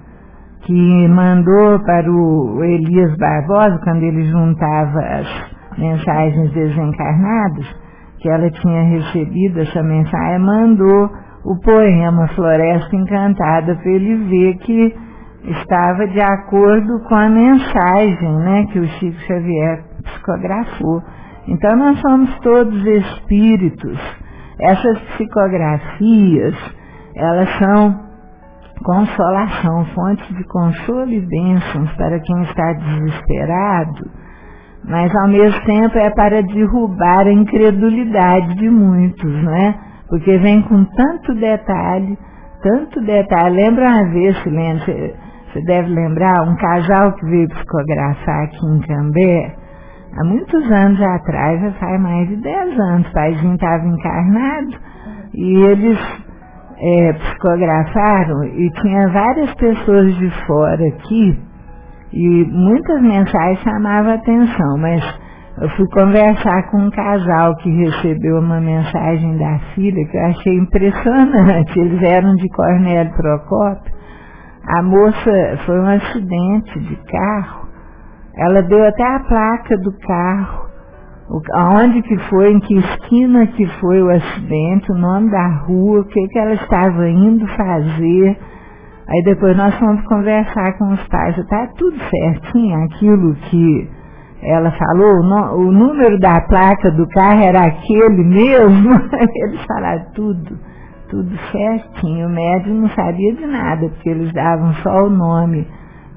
que mandou para o Elias Barbosa, quando ele juntava as mensagens desencarnadas, que ela tinha recebido essa mensagem, mandou o poema Floresta Encantada para ele ver que estava de acordo com a mensagem, né, que o Chico Xavier psicografou. Então nós somos todos espíritos. Essas psicografias, elas são consolação, fonte de consolo e bênçãos para quem está desesperado, mas ao mesmo tempo é para derrubar a incredulidade de muitos, né? Porque vem com tanto detalhe. Lembra uma vez, Silene, você deve lembrar, um casal que veio psicografar aqui em Cambé, há muitos anos atrás, já faz mais de 10 anos, o paizinho estava encarnado, e eles psicografaram, e tinha várias pessoas de fora aqui, e muitas mensagens chamavam a atenção, mas eu fui conversar com um casal que recebeu uma mensagem da filha, que eu achei impressionante. Eles eram de Cornélio Procópio. A moça foi um acidente de carro, ela deu até a placa do carro, aonde que foi, em que esquina que foi o acidente, o nome da rua, o que ela estava indo fazer. Aí depois nós fomos conversar com os pais, está tudo certinho, aquilo que ela falou, o número da placa do carro era aquele mesmo. Eles falaram tudo certinho. O médium não sabia de nada, porque eles davam só o nome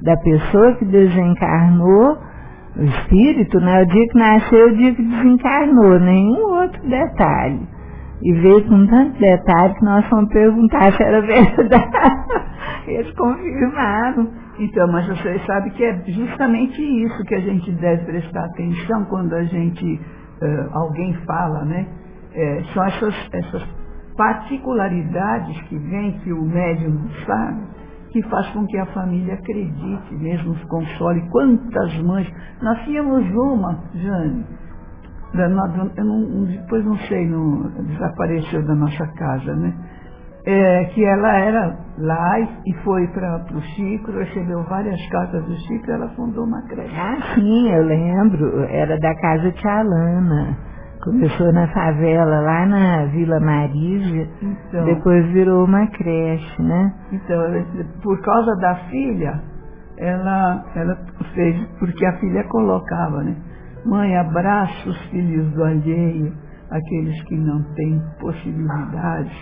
da pessoa que desencarnou, o espírito, né? O dia que nasceu, o dia que desencarnou, nenhum outro detalhe. E veio com tanto detalhe que nós fomos perguntar se era verdade. Eles confirmaram. Então, mas vocês sabem que é justamente isso que a gente deve prestar atenção quando a gente, alguém fala, né? São essas particularidades que vem, que o médium não sabe, que faz com que a família acredite, mesmo os console. Quantas mães... Nós tínhamos uma, Jane, depois não sei, desapareceu da nossa casa, né? Que ela era lá e foi para o Chico, recebeu várias cartas do Chico, ela fundou uma creche. Ah, sim, eu lembro, era da casa Tia Alana. Começou na favela, lá na Vila Marísia, então, depois virou uma creche, né? Então, por causa da filha, ela fez, porque a filha colocava, né? Mãe, abraça os filhos do alheio, aqueles que não têm possibilidades.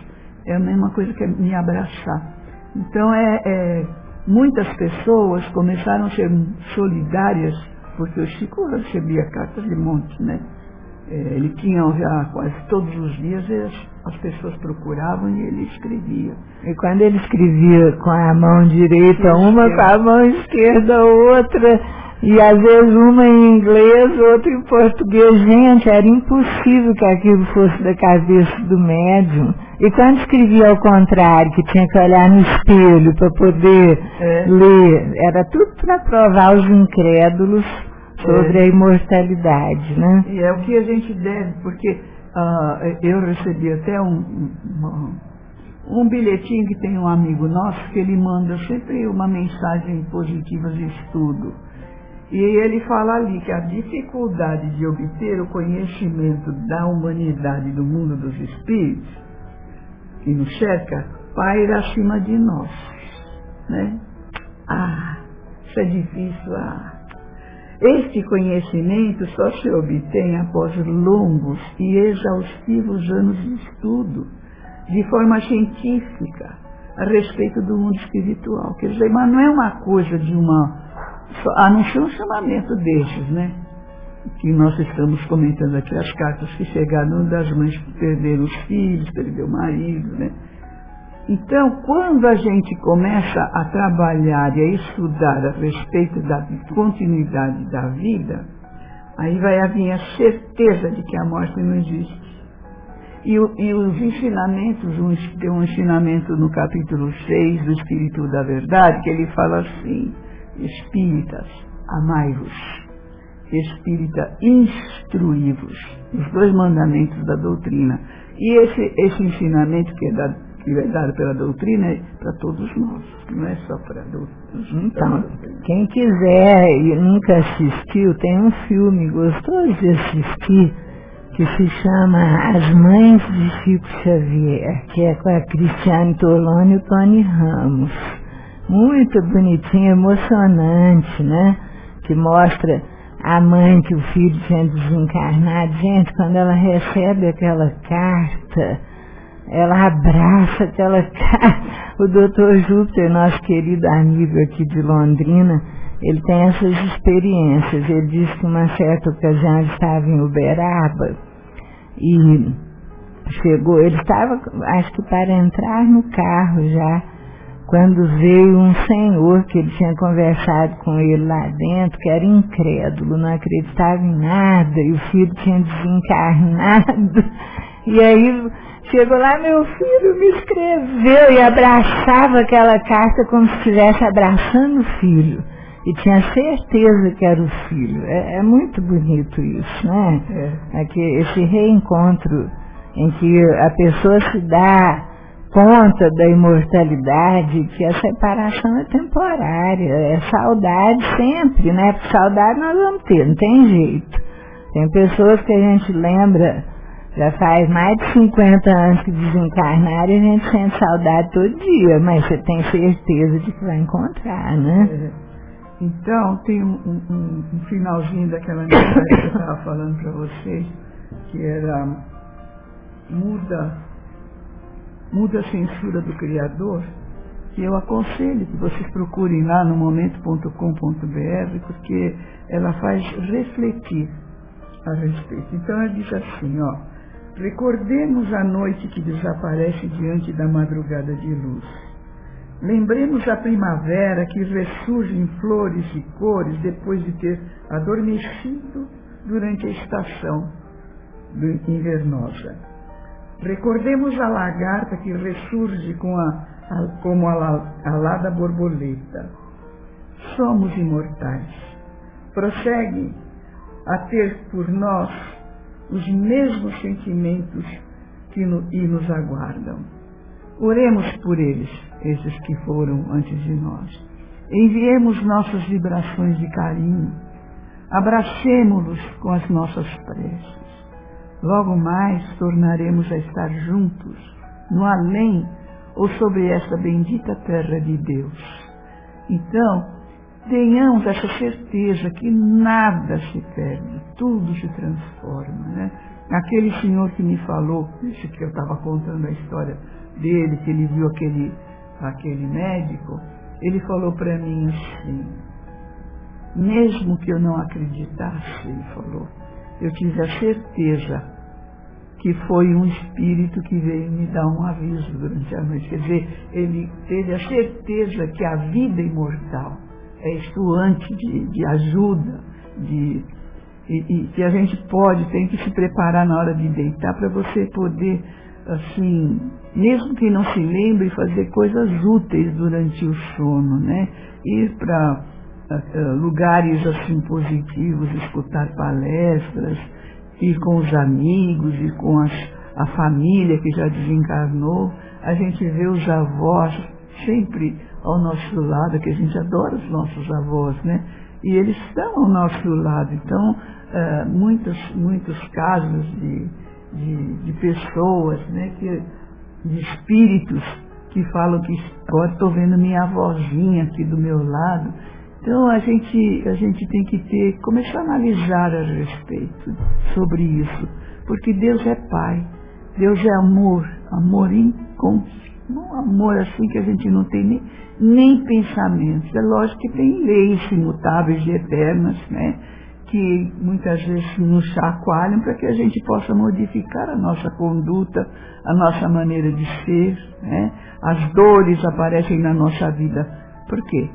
É a mesma coisa que me abraçar. Então, muitas pessoas começaram a ser solidárias porque o Chico recebia cartas de monte, né? Ele tinha já quase todos os dias, as pessoas procuravam e ele escrevia. E quando ele escrevia com a mão direita, uma com a mão esquerda, outra, e às vezes uma em inglês, outra em português, gente, era impossível que aquilo fosse da cabeça do médium. E quando escrevia ao contrário, que tinha que olhar no espelho para poder ler, era tudo para provar os incrédulos sobre a imortalidade, né? E é o que a gente deve, porque eu recebi até um bilhetinho que tem um amigo nosso, que ele manda sempre uma mensagem positiva de estudo. E ele fala ali que a dificuldade de obter o conhecimento da humanidade do mundo dos espíritos, que nos cerca, paira acima de nós, né? Isso é difícil, Este conhecimento só se obtém após longos e exaustivos anos de estudo, de forma científica, a respeito do mundo espiritual. Quer dizer, mas não é uma coisa de a não ser um chamamento desses, né? Que nós estamos comentando aqui, as cartas que chegaram das mães que perderam os filhos, perderam o marido, né? Então, quando a gente começa a trabalhar e a estudar a respeito da continuidade da vida, aí vai vir a certeza de que a morte não existe. E os ensinamentos, tem um ensinamento no capítulo 6 do Espírito da Verdade, que ele fala assim: espíritas, amai-vos, espírita, instruí-vos, os 2 mandamentos da doutrina. E esse ensinamento que é dado pela doutrina é para todos nós, não é só para doutrinas. Então, quem quiser e nunca assistiu, tem um filme gostoso de assistir, que se chama As Mães de Chico Xavier, que é com a Cristiane Tolone e o Tony Ramos. Muito bonitinho, emocionante, né? Que mostra a mãe que o filho tinha desencarnado. Gente, quando ela recebe aquela carta, ela abraça aquela carta. O Dr. Júpiter, nosso querido amigo aqui de Londrina, ele tem essas experiências. Ele disse que uma certa ocasião ele estava em Uberaba e chegou, ele estava, acho que para entrar no carro já, quando veio um senhor que ele tinha conversado com ele lá dentro, que era incrédulo, não acreditava em nada, e o filho tinha desencarnado. E aí chegou lá, meu filho me escreveu, e abraçava aquela carta como se estivesse abraçando o filho. E tinha certeza que era o filho. É muito bonito isso, né? Esse reencontro em que a pessoa se dá conta da imortalidade, que a separação é temporária, é saudade sempre, né? Porque saudade nós vamos ter, não tem jeito. Tem pessoas que a gente lembra, já faz mais de 50 anos que desencarnaram, e a gente sente saudade todo dia, mas você tem certeza de que vai encontrar, né? Então, tem um finalzinho daquela mensagem que eu estava falando para vocês, que era muda a censura do Criador, que eu aconselho que vocês procurem lá no momento.com.br, porque ela faz refletir a respeito. Então ela diz assim, recordemos a noite que desaparece diante da madrugada de luz. Lembremos a primavera que ressurge em flores e cores depois de ter adormecido durante a estação invernosa. Recordemos a lagarta que ressurge como a alada borboleta. Somos imortais. Prosseguem a ter por nós os mesmos sentimentos e nos aguardam. Oremos por eles, esses que foram antes de nós. Enviemos nossas vibrações de carinho. Abracemo-los com as nossas preces. Logo mais tornaremos a estar juntos, no além ou sobre esta bendita terra de Deus. Então, tenhamos essa certeza que nada se perde, tudo se transforma, né? Aquele senhor que me falou, isso que eu estava contando a história dele, que ele viu aquele médico, ele falou para mim assim, mesmo que eu não acreditasse, ele falou, eu tive a certeza que foi um espírito que veio me dar um aviso durante a noite. Quer dizer, ele teve a certeza que a vida imortal é estuante de ajuda, e que a gente tem que se preparar na hora de deitar para você poder, assim, mesmo que não se lembre, fazer coisas úteis durante o sono, né? Ir para lugares assim positivos, escutar palestras, ir com os amigos, ir com a família que já desencarnou. A gente vê os avós sempre ao nosso lado, que a gente adora os nossos avós, né? E eles estão ao nosso lado. Então, muitos casos de pessoas, né, de espíritos que falam que agora estou vendo minha avózinha aqui do meu lado. Então a gente tem que começar a analisar a respeito sobre isso, porque Deus é Pai, Deus é amor um amor assim que a gente não tem nem pensamentos. É lógico que tem leis imutáveis e eternas, né, que muitas vezes nos chacoalham para que a gente possa modificar a nossa conduta, a nossa maneira de ser, né? As dores aparecem na nossa vida. Por quê?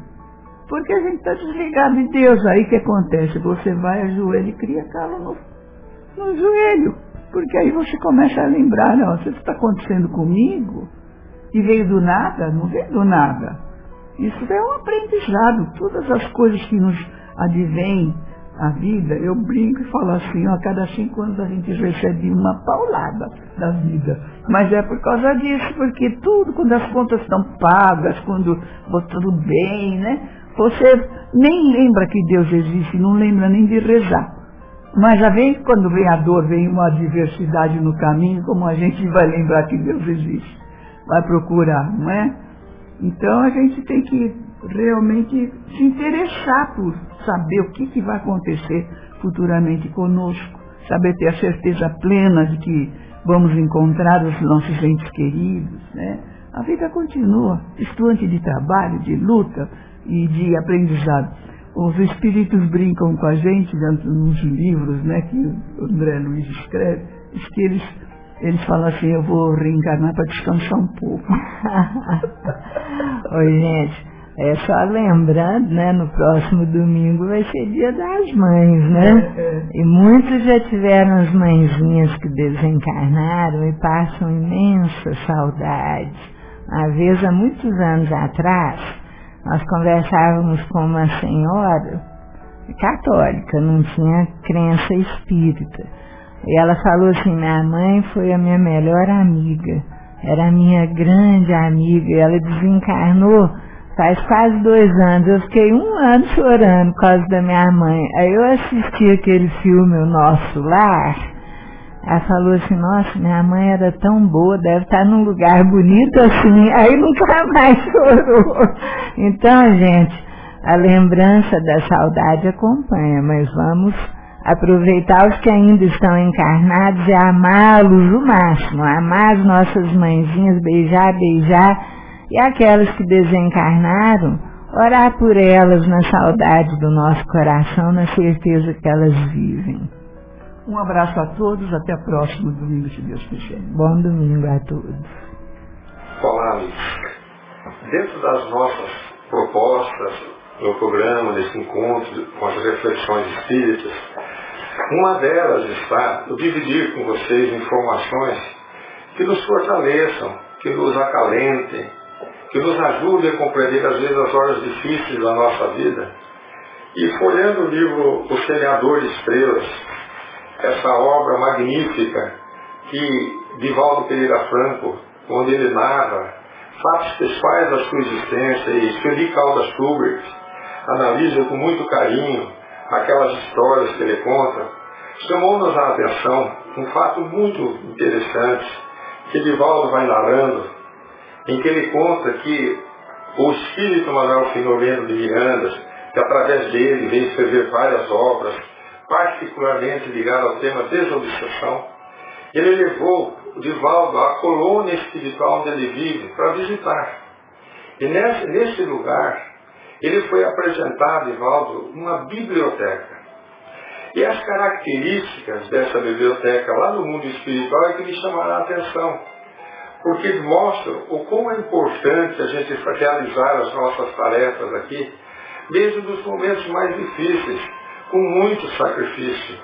Porque a gente está desligado de Deus. Aí o que acontece? Você vai, ajoelha e cria calo no joelho. Porque aí você começa a lembrar, não, isso está acontecendo comigo, e veio do nada? Não veio do nada. Isso é um aprendizado. Todas as coisas que nos advêm a vida, eu brinco e falo assim, a cada 5 anos a gente recebe uma paulada da vida. Mas é por causa disso, porque tudo, quando as contas estão pagas, quando tudo bem, né? Você nem lembra que Deus existe, não lembra nem de rezar. Mas já quando vem a dor, vem uma adversidade no caminho, como a gente vai lembrar que Deus existe? Vai procurar, não é? Então a gente tem que realmente se interessar por saber o que vai acontecer futuramente conosco, saber ter a certeza plena de que vamos encontrar os nossos entes queridos, né? A vida continua, estuante de trabalho, de luta e de aprendizado. Os espíritos brincam com a gente, nos livros, né, que o André Luiz escreve, diz que eles falam assim, eu vou reencarnar para descansar um pouco. Oi, gente, só lembrando, né, no próximo domingo vai ser Dia das Mães, né? E muitos já tiveram as mãezinhas que desencarnaram e passam imensas saudades. Uma vez, há muitos anos atrás, nós conversávamos com uma senhora católica, não tinha crença espírita. E ela falou assim, minha mãe foi a minha melhor amiga, era a minha grande amiga, e ela desencarnou faz quase 2 anos. Eu fiquei 1 ano chorando por causa da minha mãe. Aí eu assisti aquele filme, O Nosso Lar. Ela falou assim, nossa, minha mãe era tão boa, deve estar num lugar bonito assim. Aí nunca mais chorou. Então, gente, a lembrança da saudade acompanha, mas vamos aproveitar os que ainda estão encarnados e amá-los o máximo. Amar as nossas mãezinhas, beijar. E aquelas que desencarnaram, orar por elas na saudade do nosso coração, na certeza que elas vivem. Um abraço a todos, até o próximo domingo, se Deus quiser. Bom domingo a todos. Olá, amigos. Dentro das nossas propostas no programa, nesse encontro com as reflexões espíritas, uma delas está o dividir com vocês informações que nos fortaleçam, que nos acalentem, que nos ajudem a compreender às vezes as horas difíceis da nossa vida. E folhando o livro O Semeador de Estrelas, essa obra magnífica que Divaldo Pereira Franco, onde ele narra fatos pessoais da sua existência, e Feli Caldas Schubert analisa com muito carinho aquelas histórias que ele conta, chamou-nos a atenção um fato muito interessante que Divaldo vai narrando, em que ele conta que o espírito Manuel Filomeno de Miranda, que através dele veio escrever várias obras, particularmente ligado ao tema desobsessão, ele levou o Divaldo à colônia espiritual onde ele vive para visitar. E nesse lugar, ele foi apresentado, Evaldo, uma biblioteca. E as características dessa biblioteca lá no mundo espiritual é que lhe chamaram a atenção, porque mostram o como é importante a gente realizar as nossas tarefas aqui, mesmo nos momentos mais difíceis, com muito sacrifício.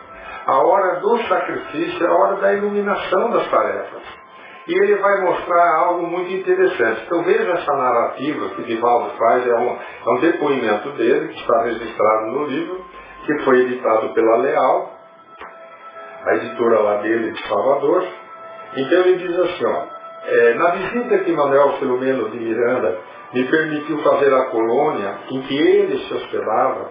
A hora do sacrifício é a hora da iluminação das tarefas. E ele vai mostrar algo muito interessante. Então veja essa narrativa que Divaldo faz, é um depoimento dele, que está registrado no livro, que foi editado pela Leal, a editora lá dele de Salvador. Então ele diz assim, na visita que Manuel Filomeno de Miranda me permitiu fazer à colônia em que ele se hospedava,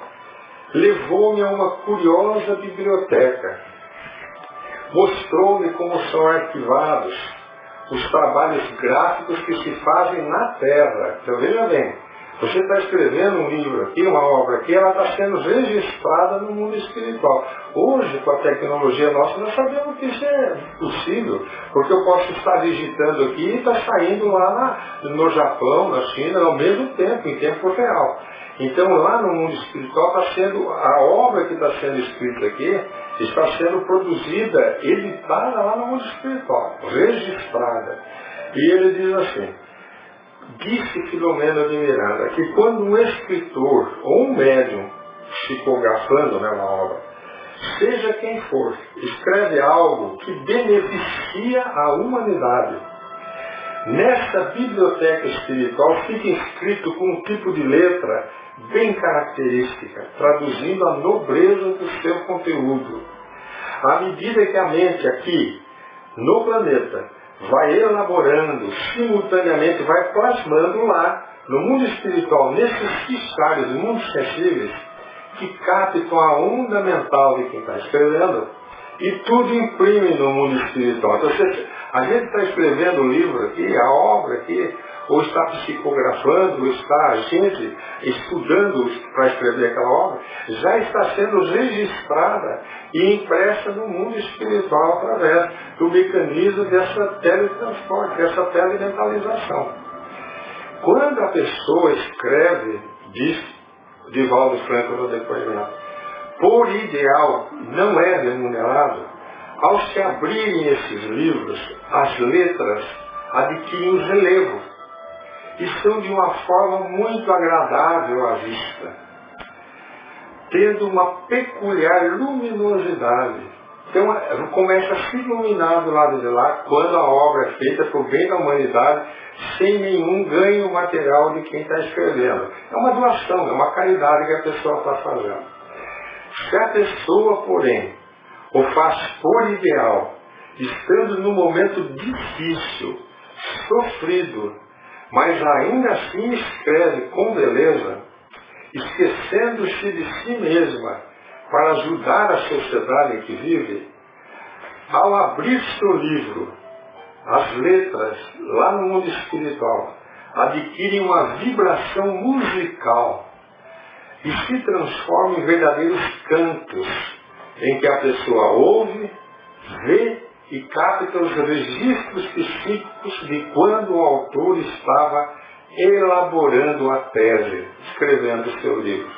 levou-me a uma curiosa biblioteca. Mostrou-me como são arquivados os trabalhos gráficos que se fazem na Terra. Então veja bem, você está escrevendo um livro aqui, uma obra aqui, ela está sendo registrada no mundo espiritual. Hoje, com a tecnologia nossa, nós sabemos que isso é possível, porque eu posso estar digitando aqui e está saindo lá no Japão, na China, ao mesmo tempo, em tempo real. Então, lá no mundo espiritual, a obra que está sendo escrita aqui, está sendo produzida, editada lá no mundo espiritual, registrada. E ele diz assim, disse Filomeno de Miranda, que quando um escritor ou um médium, psicografando uma obra, seja quem for, escreve algo que beneficia a humanidade, nessa biblioteca espiritual fica inscrito com um tipo de letra bem característica, traduzindo a nobreza do seu conteúdo. À medida que a mente aqui, no planeta, vai elaborando, simultaneamente vai plasmando lá, no mundo espiritual, nesses cristais, mundos sensíveis, que captam a onda mental de quem está escrevendo, e tudo imprime no mundo espiritual. Então, a gente está escrevendo o livro aqui, a obra aqui, ou está psicografando, ou está a gente estudando para escrever aquela obra, já está sendo registrada e impressa no mundo espiritual através do mecanismo dessa teletransporte, dessa telementalização. Quando a pessoa escreve, diz Divaldo Franco no depoimento, por ideal não é remunerado, ao se abrirem esses livros, as letras adquirem um relevo e são de uma forma muito agradável à vista, tendo uma peculiar luminosidade. Então começa a se iluminar do lado de lá quando a obra é feita por bem da humanidade, sem nenhum ganho material de quem está escrevendo. É uma doação, é uma caridade que a pessoa está fazendo. Se a pessoa, porém, o faz por ideal, estando num momento difícil, sofrido, mas ainda assim escreve com beleza, esquecendo-se de si mesma para ajudar a sociedade em que vive, ao abrir seu livro, as letras, lá no mundo espiritual, adquirem uma vibração musical e se transformam em verdadeiros cantos, em que a pessoa ouve, vê e capta os registros psíquicos de quando o autor estava elaborando a tese, escrevendo o seu livro.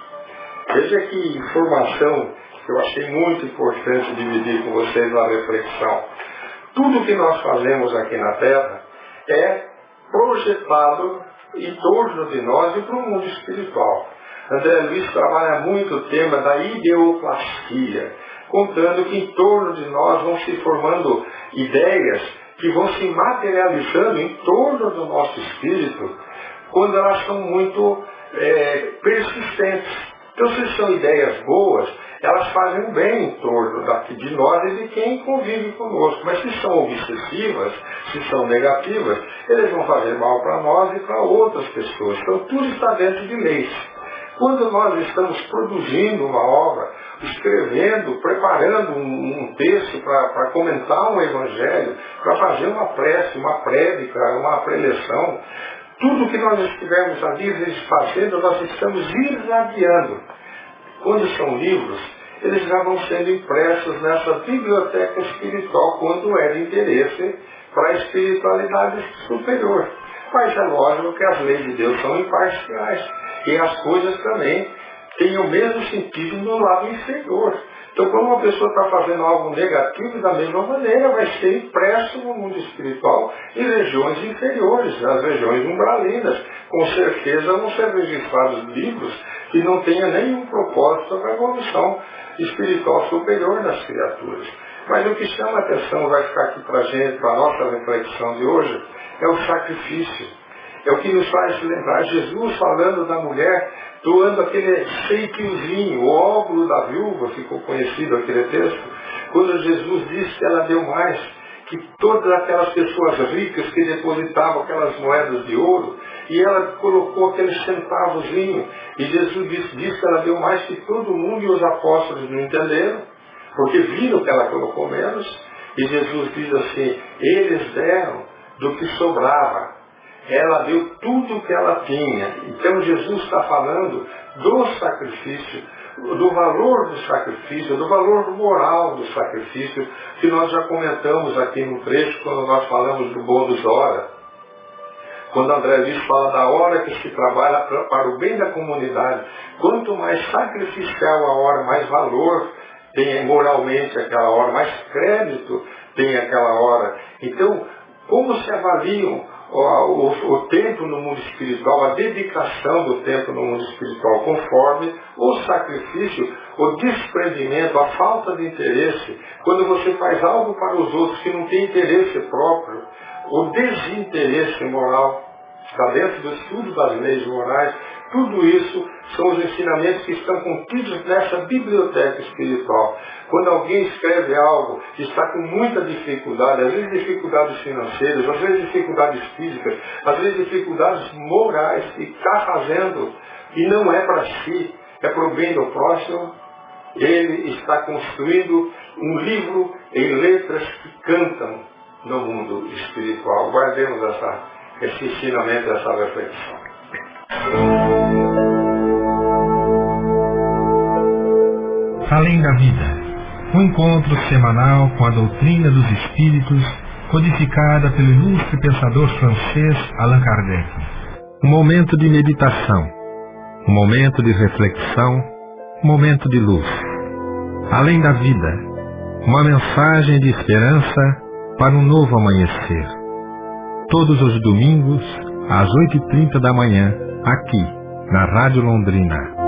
Veja que informação que eu achei muito importante dividir com vocês na reflexão. Tudo que nós fazemos aqui na Terra é projetado em torno de nós e para o mundo espiritual. André Luiz trabalha muito o tema da ideoplastia, contando que em torno de nós vão se formando ideias que vão se materializando em torno do nosso espírito, quando elas são muito persistentes. Então, se são ideias boas, elas fazem um bem em torno de nós e de quem convive conosco. Mas se são obsessivas, se são negativas, eles vão fazer mal para nós e para outras pessoas. Então, tudo está dentro de leis. Quando nós estamos produzindo uma obra, escrevendo, preparando um texto para comentar um evangelho, para fazer uma prece, uma prédica, uma preleção, tudo que nós estivermos ali fazendo, nós estamos irradiando. Quando são livros, eles já vão sendo impressos nessa biblioteca espiritual, quando é de interesse para a espiritualidade superior. Mas é lógico que as leis de Deus são imparciais. E as coisas também têm o mesmo sentido no lado inferior. Então, quando uma pessoa está fazendo algo negativo, da mesma maneira vai ser impresso no mundo espiritual em regiões inferiores, nas regiões umbralinas. Com certeza vão ser registrados livros que não tenham nenhum propósito para a evolução espiritual superior das criaturas. Mas o que chama a atenção, vai ficar aqui para a gente, para a nossa reflexão de hoje, é o sacrifício. É o que nos faz lembrar Jesus falando da mulher, doando aquele seipiozinho, o óvulo da viúva, ficou conhecido aquele texto, quando Jesus disse que ela deu mais que todas aquelas pessoas ricas que depositavam aquelas moedas de ouro, e ela colocou aquele centavozinho, e Jesus disse que ela deu mais que todo mundo, e os apóstolos não entenderam, porque viram que ela colocou menos, e Jesus diz assim, eles deram do que sobrava. Ela deu tudo o que ela tinha. Então Jesus está falando do sacrifício, do valor do sacrifício, do valor moral do sacrifício, que nós já comentamos aqui no trecho, quando nós falamos do bônus hora. Quando André Luiz fala da hora que se trabalha para o bem da comunidade. Quanto mais sacrificial a hora, mais valor tem moralmente aquela hora, mais crédito tem aquela hora. Então, como se avaliam o tempo no mundo espiritual, a dedicação do tempo no mundo espiritual, conforme o sacrifício, o desprendimento, a falta de interesse, quando você faz algo para os outros que não tem interesse próprio, o desinteresse moral, está dentro do estudo das leis morais. Tudo isso são os ensinamentos que estão contidos nessa biblioteca espiritual. Quando alguém escreve algo que está com muita dificuldade, às vezes dificuldades financeiras, às vezes dificuldades físicas, às vezes dificuldades morais, e está fazendo, e não é para si, é para o bem do próximo, ele está construindo um livro em letras que cantam no mundo espiritual. Guardemos esse ensinamento, essa reflexão. Além da vida, um encontro semanal com a doutrina dos espíritos, codificada pelo ilustre pensador francês Allan Kardec. Um momento de meditação, um momento de reflexão, um momento de luz. Além da vida, uma mensagem de esperança para um novo amanhecer. Todos os domingos, às 8h30 da manhã, aqui, na Rádio Londrina.